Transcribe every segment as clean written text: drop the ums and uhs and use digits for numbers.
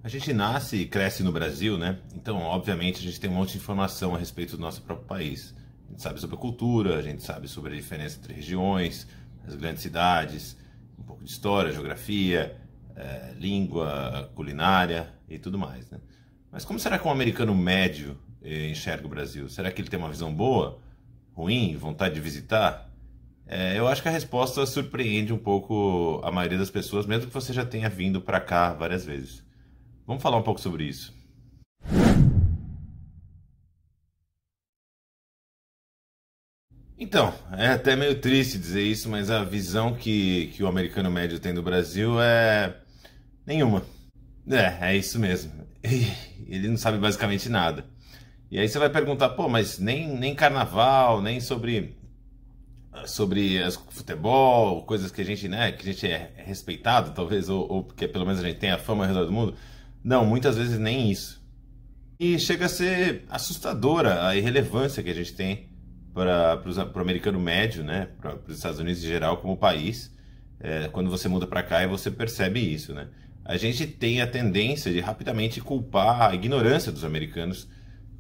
A gente nasce e cresce no Brasil, né? Então, obviamente, a gente tem um monte de informação a respeito do nosso próprio país. A gente sabe sobre a cultura, a gente sabe sobre a diferença entre regiões, as grandes cidades, um pouco de história, geografia, língua, culinária e tudo mais, né? Mas como será que um americano médio enxerga o Brasil? Será que ele tem uma visão boa, ruim, vontade de visitar? Eu acho que a resposta surpreende um pouco a maioria das pessoas, mesmo que você já tenha vindo para cá várias vezes. Vamos falar um pouco sobre isso. Então, é até meio triste dizer isso, mas a visão que o americano médio tem do Brasil é nenhuma. É isso mesmo. Ele não sabe basicamente nada. E aí você vai perguntar, pô, mas nem carnaval, nem sobre futebol, coisas que a gente, né, que a gente é respeitado, talvez, ou porque pelo menos a gente tem a fama ao redor do mundo. Não, muitas vezes nem isso. E chega a ser assustadora a irrelevância que a gente tem para o americano médio, né, para os Estados Unidos em geral como país, quando você muda para cá e você percebe isso, né? A gente tem a tendência de rapidamente culpar a ignorância dos americanos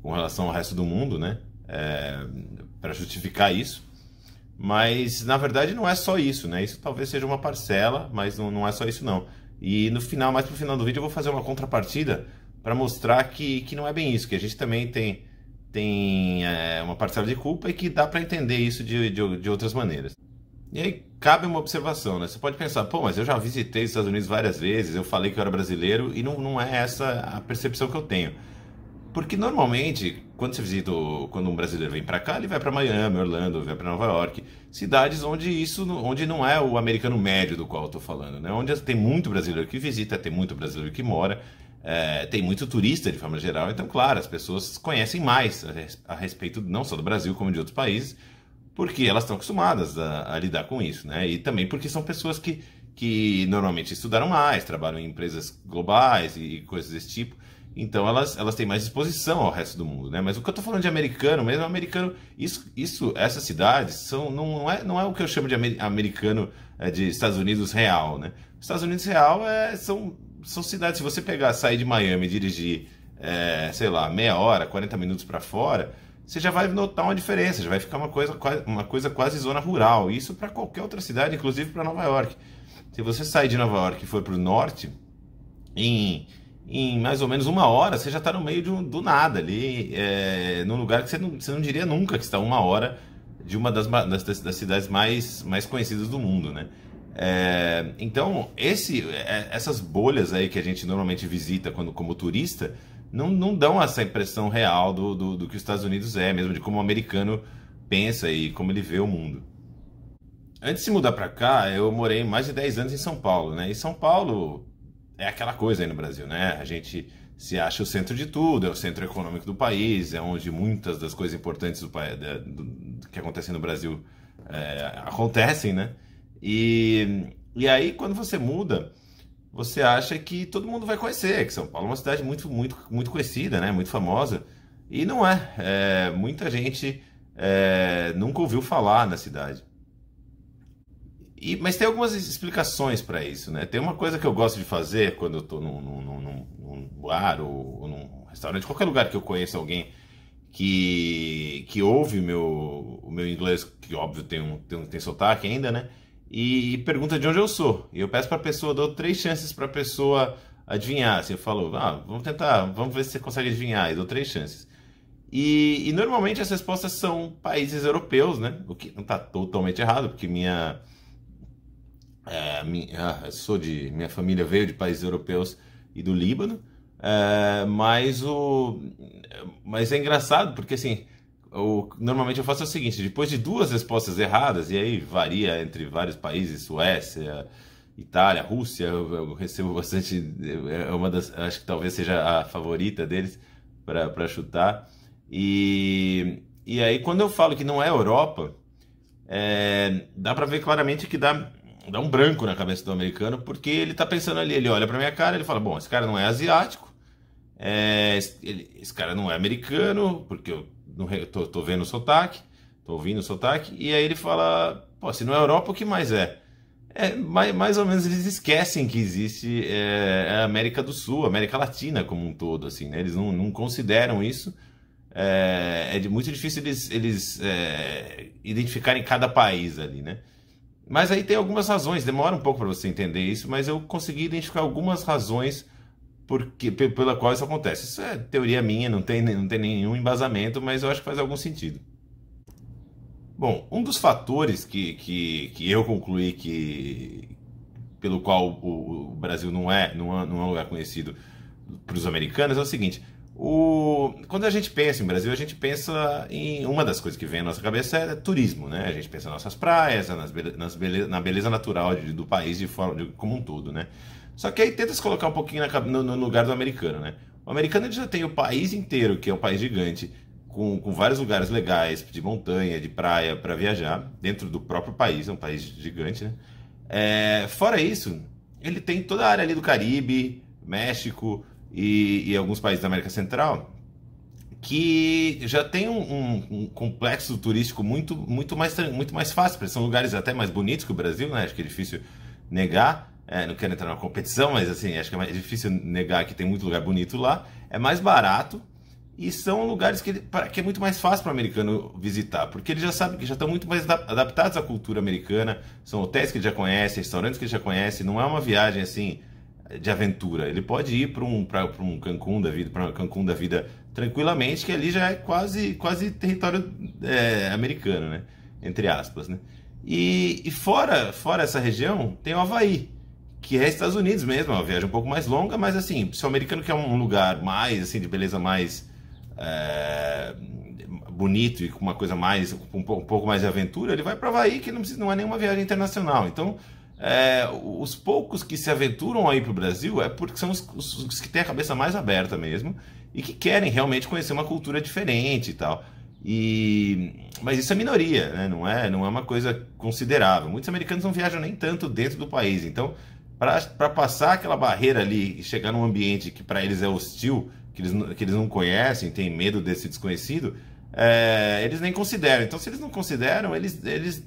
com relação ao resto do mundo, né, para justificar isso. Mas na verdade não é só isso, né? Isso talvez seja uma parcela, mas não é só isso não. E no final, mais pro final do vídeo, eu vou fazer uma contrapartida para mostrar que não é bem isso, que a gente também tem uma parcela de culpa e que dá para entender isso de outras maneiras. E aí cabe uma observação, né? Você pode pensar, pô, mas eu já visitei os Estados Unidos várias vezes, eu falei que eu era brasileiro e não é essa a percepção que eu tenho. Porque normalmente, quando um brasileiro vem para cá, ele vai para Miami, Orlando, vai para Nova York, cidades onde não é o americano médio do qual eu tô falando, né? Onde tem muito brasileiro que visita, tem muito brasileiro que mora, tem muito turista de forma geral. Então, claro, as pessoas conhecem mais a respeito não só do Brasil como de outros países, porque elas estão acostumadas a lidar com isso, né? E também porque são pessoas que normalmente estudaram mais, trabalham em empresas globais e coisas desse tipo. Então elas têm mais exposição ao resto do mundo, né? Mas o que eu tô falando de americano mesmo, americano, essas cidades não é o que eu chamo de americano de Estados Unidos real, né? Estados Unidos real são cidades, se você sair de Miami e dirigir, sei lá, meia hora, 40 minutos para fora, você já vai notar uma diferença, já vai ficar uma coisa quase zona rural. Isso para qualquer outra cidade, inclusive para Nova York. Se você sair de Nova York e for para o norte, em mais ou menos uma hora, você já está no meio do nada ali, num lugar que você não diria nunca que está uma hora de uma das cidades mais conhecidas do mundo, né? Então, essas bolhas aí que a gente normalmente visita como turista, não dão essa impressão real do que os Estados Unidos mesmo de como o americano pensa e como ele vê o mundo. Antes de mudar para cá, eu morei mais de 10 anos em São Paulo, né? E São Paulo é aquela coisa aí no Brasil, né? A gente se acha o centro de tudo, é o centro econômico do país, é onde muitas das coisas importantes que acontecem no Brasil acontecem, né? E aí, quando você muda, você acha que todo mundo vai conhecer, que São Paulo é uma cidade muito, muito, muito conhecida, né? Muito famosa. E não é. Muita gente nunca ouviu falar na cidade. Mas tem algumas explicações para isso, né? Tem uma coisa que eu gosto de fazer quando eu estou num bar ou num restaurante, qualquer lugar que eu conheça alguém que ouve o meu inglês, que óbvio tem sotaque ainda, né? E pergunta de onde eu sou. E eu peço para a pessoa, dou 3 chances para a pessoa adivinhar. Assim, eu falo, vamos tentar, vamos ver se você consegue adivinhar. E dou 3 chances. E normalmente as respostas são países europeus, né? O que não está totalmente errado, porque minha família veio de países europeus e do Líbano, mas é engraçado porque assim, normalmente eu faço o seguinte: depois de 2 respostas erradas, e aí varia entre vários países, Suécia, Itália, Rússia, eu recebo bastante, acho que talvez seja a favorita deles para chutar, e aí quando eu falo que não é Europa, dá para ver claramente que dá um branco na cabeça do americano, porque ele tá pensando ali, ele olha pra minha cara, ele fala, bom, esse cara não é asiático, esse cara não é americano, porque eu não tô vendo o sotaque, tô ouvindo o sotaque, e aí ele fala, pô, se não é Europa, o que mais é? Mais ou menos eles esquecem que existe a América do Sul, a América Latina como um todo, assim, né? Eles não consideram isso. Muito difícil eles identificarem cada país ali, né? Mas aí tem algumas razões, demora um pouco para você entender isso, mas eu consegui identificar algumas razões pela qual isso acontece. Isso é teoria minha, não tem nenhum embasamento, mas eu acho que faz algum sentido. Bom, um dos fatores que eu concluí pelo qual o Brasil não é um lugar conhecido para os americanos é o seguinte: quando a gente pensa em Brasil, a gente pensa em uma das coisas que vem à nossa cabeça é turismo, né? A gente pensa nas nossas praias, na beleza natural do país como um todo, né? Só que aí tenta se colocar um pouquinho no lugar do americano, né? O americano ele já tem o país inteiro, que é um país gigante, com vários lugares legais, de montanha, de praia, para viajar, dentro do próprio país, é um país gigante, né? Fora isso, ele tem toda a área ali do Caribe, México e alguns países da América Central, que já tem um complexo turístico muito mais fácil, porque são lugares até mais bonitos que o Brasil, né? Acho que é difícil negar. Não quero entrar numa competição, mas assim, acho que é mais difícil negar que tem muito lugar bonito lá. É mais barato. E são lugares que é muito mais fácil para o americano visitar, porque ele já sabe que já estão muito mais adaptados à cultura americana, são hotéis que ele já conhece, restaurantes que ele já conhece, não é uma viagem assim de aventura. Ele pode ir para um Cancún da vida tranquilamente, que ali já é quase território americano, né? Entre aspas, né? E fora essa região tem o Havaí, que é Estados Unidos mesmo, é uma viagem um pouco mais longa, mas assim, se o americano quer um lugar mais assim de beleza mais bonito e com uma coisa mais, com um pouco mais de aventura, ele vai para o Havaí, que não é nenhuma viagem internacional. Então, os poucos que se aventuram aí para o Brasil é porque são os que têm a cabeça mais aberta mesmo e que querem realmente conhecer uma cultura diferente e tal. Mas isso é minoria, né? Não é uma coisa considerável. Muitos americanos não viajam nem tanto dentro do país. Então, para passar aquela barreira ali e chegar num ambiente que para eles é hostil, que eles não conhecem, têm medo desse desconhecido, eles nem consideram. Então, se eles não consideram, eles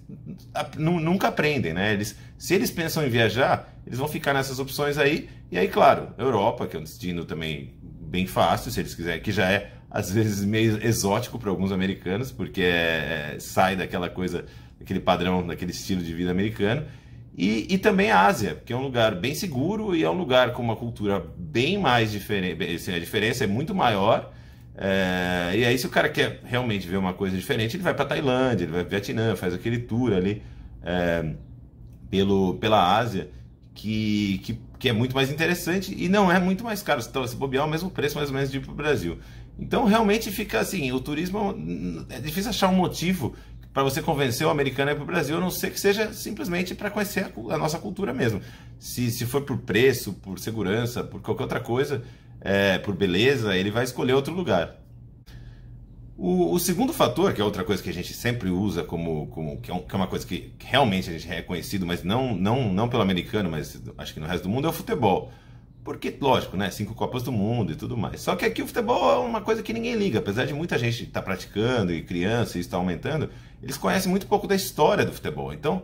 nunca aprendem, né? Se eles pensam em viajar, eles vão ficar nessas opções aí. E aí, claro, Europa, que é um destino também bem fácil, se eles quiserem, que já é às vezes meio exótico para alguns americanos, porque sai daquela coisa, daquele padrão, daquele estilo de vida americano. E também a Ásia, que é um lugar bem seguro e é um lugar com uma cultura bem mais diferente. Assim, a diferença é muito maior. E aí, se o cara quer realmente ver uma coisa diferente, ele vai para Tailândia, ele vai para Vietnã, faz aquele tour ali pela Ásia, que é muito mais interessante e não é muito mais caro. Então, se bobear, é o mesmo preço mais ou menos de ir para o Brasil. Então, realmente fica assim: o turismo é difícil achar um motivo para você convencer o americano a ir para o Brasil, a não ser que seja simplesmente para conhecer a nossa cultura mesmo. Se for por preço, por segurança, por qualquer outra coisa, por beleza, ele vai escolher outro lugar. O segundo fator, que é outra coisa que a gente sempre usa que é uma coisa que realmente a gente é reconhecido, mas não pelo americano, mas acho que no resto do mundo, é o futebol. Porque, lógico, né? 5 Copas do Mundo e tudo mais. Só que aqui o futebol é uma coisa que ninguém liga. Apesar de muita gente estar praticando e criança e isso está aumentando, eles conhecem muito pouco da história do futebol. Então,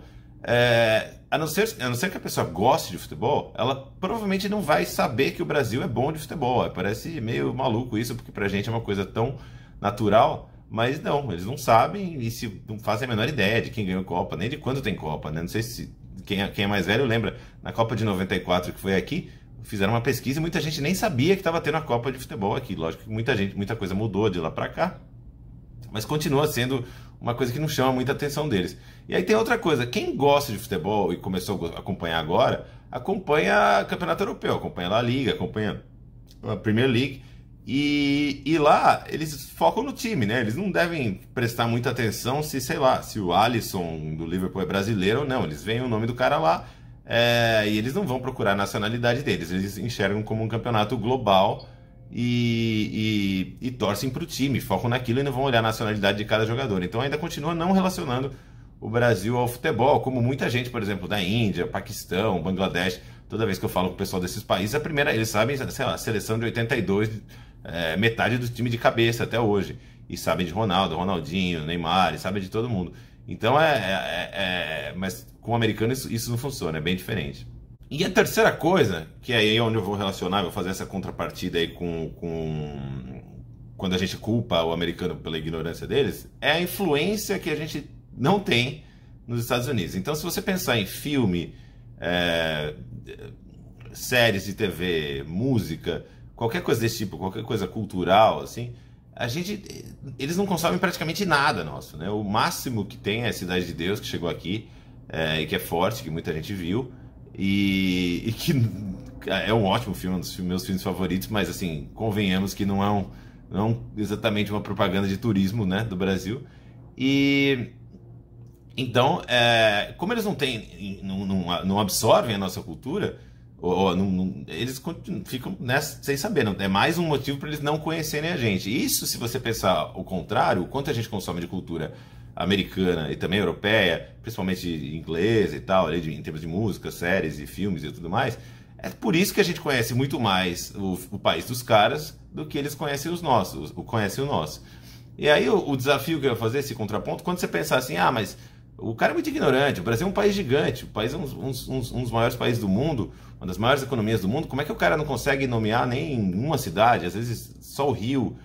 a não ser que a pessoa goste de futebol, ela provavelmente não vai saber que o Brasil é bom de futebol. Parece meio maluco isso, porque pra gente é uma coisa tão natural, mas não, eles não sabem e não fazem a menor ideia de quem ganhou Copa, nem de quando tem Copa, né? Não sei se quem é mais velho lembra, na Copa de 94 que foi aqui, fizeram uma pesquisa e muita gente nem sabia que estava tendo a Copa de futebol aqui. Lógico que muita coisa mudou de lá para cá, mas continua sendo uma coisa que não chama muita atenção deles. E aí tem outra coisa: quem gosta de futebol e começou a acompanhar agora, acompanha o Campeonato Europeu, acompanha a La Liga, acompanha a Premier League, e lá eles focam no time, né? Eles não devem prestar muita atenção se o Alisson do Liverpool é brasileiro ou não. Eles veem o nome do cara lá, e eles não vão procurar a nacionalidade deles. Eles enxergam como um campeonato global e torcem para o time, focam naquilo e não vão olhar a nacionalidade de cada jogador. Então ainda continua não relacionando o Brasil ao futebol, como muita gente, por exemplo, da Índia, Paquistão, Bangladesh. Toda vez que eu falo com o pessoal desses países, eles sabem, sei lá, a seleção de 82, metade do time de cabeça até hoje. E sabem de Ronaldo, Ronaldinho, Neymar, e sabem de todo mundo. Então mas com o americano isso não funciona, é bem diferente. E a terceira coisa, que é aí onde eu vou relacionar, vou fazer essa contrapartida aí quando a gente culpa o americano pela ignorância deles, é a influência que a gente não tem nos Estados Unidos. Então, se você pensar em filme, séries de TV, música, qualquer coisa desse tipo, qualquer coisa cultural, assim, eles não consomem praticamente nada nosso, né? O máximo que tem é a Cidade de Deus, que chegou aqui, e que é forte, que muita gente viu, e que é um ótimo filme, um dos meus filmes favoritos, mas assim, convenhamos que não é exatamente uma propaganda de turismo, né, do Brasil. E então, como eles não absorvem a nossa cultura, eles ficam sem saber, é mais um motivo para eles não conhecerem a gente. Isso, se você pensar o contrário, o quanto a gente consome de cultura americana e também europeia, principalmente inglesa e tal, ali em termos de música, séries e filmes e tudo mais, é por isso que a gente conhece muito mais o país dos caras do que eles conhecem os nossos, conhecem o nosso. E aí o desafio que eu ia fazer, esse contraponto, quando você pensar assim, mas o cara é muito ignorante, o Brasil é um país gigante, o país é um dos maiores países do mundo, uma das maiores economias do mundo, como é que o cara não consegue nomear nem uma cidade, às vezes só o Rio,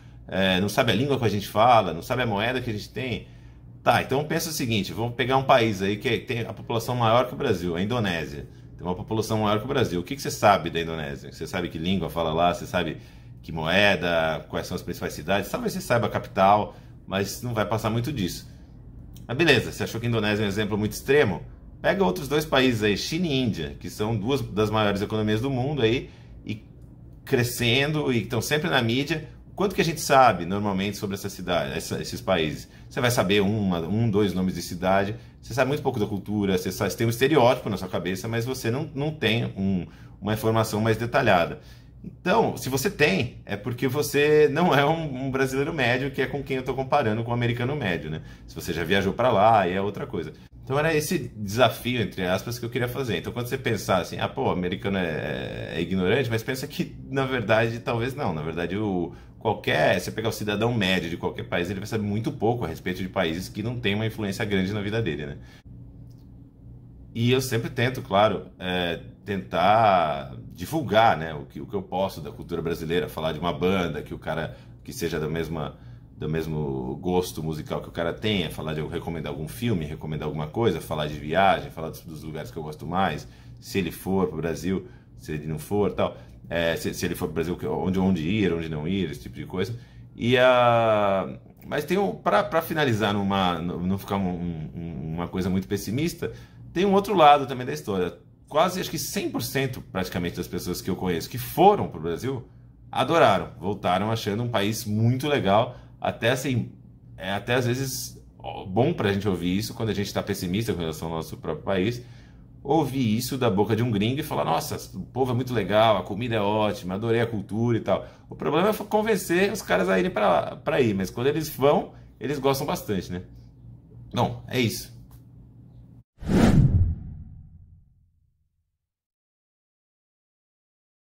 não sabe a língua que a gente fala, não sabe a moeda que a gente tem? Tá, então pensa o seguinte, vamos pegar um país aí que tem a população maior que o Brasil, a Indonésia. Tem uma população maior que o Brasil. O que você sabe da Indonésia? Você sabe que língua fala lá, você sabe que moeda, quais são as principais cidades, talvez você saiba a capital, mas não vai passar muito disso. Mas beleza, você achou que a Indonésia é um exemplo muito extremo? Pega outros dois países aí, China e Índia, que são duas das maiores economias do mundo aí, e crescendo, e estão sempre na mídia. Quanto que a gente sabe normalmente sobre essa cidade, esses países? Você vai saber dois nomes de cidade, você sabe muito pouco da cultura, você tem um estereótipo na sua cabeça, mas você não tem uma informação mais detalhada. Então, se você tem, é porque você não é um brasileiro médio, que é com quem eu estou comparando com o americano médio, né? Se você já viajou para lá, aí é outra coisa. Então era esse desafio, entre aspas, que eu queria fazer. Então quando você pensar assim, o americano é ignorante, mas pensa que, na verdade, talvez não. Na verdade, você pegar o cidadão médio de qualquer país, ele vai saber muito pouco a respeito de países que não têm uma influência grande na vida dele, né? E eu sempre tento, claro, tentar divulgar, né, o que eu posso da cultura brasileira, falar de uma banda que seja do mesmo gosto musical que o cara tenha, falar de recomendar algum filme, recomendar alguma coisa, falar de viagem, falar dos lugares que eu gosto mais, se ele for para o Brasil, se ele não for, tal, se ele for para o Brasil, onde ir, onde não ir, esse tipo de coisa. Mas tem para finalizar, não ficar uma coisa muito pessimista, tem um outro lado também da história. Quase, acho que 100% praticamente das pessoas que eu conheço que foram para o Brasil adoraram, voltaram achando um país muito legal. Até assim, até às vezes bom pra gente ouvir isso quando a gente está pessimista com relação ao nosso próprio país, ouvir isso da boca de um gringo e falar, nossa, o povo é muito legal, a comida é ótima, adorei a cultura e tal. O problema é convencer os caras a irem para ir, mas quando eles vão, eles gostam bastante, né? Bom, é isso.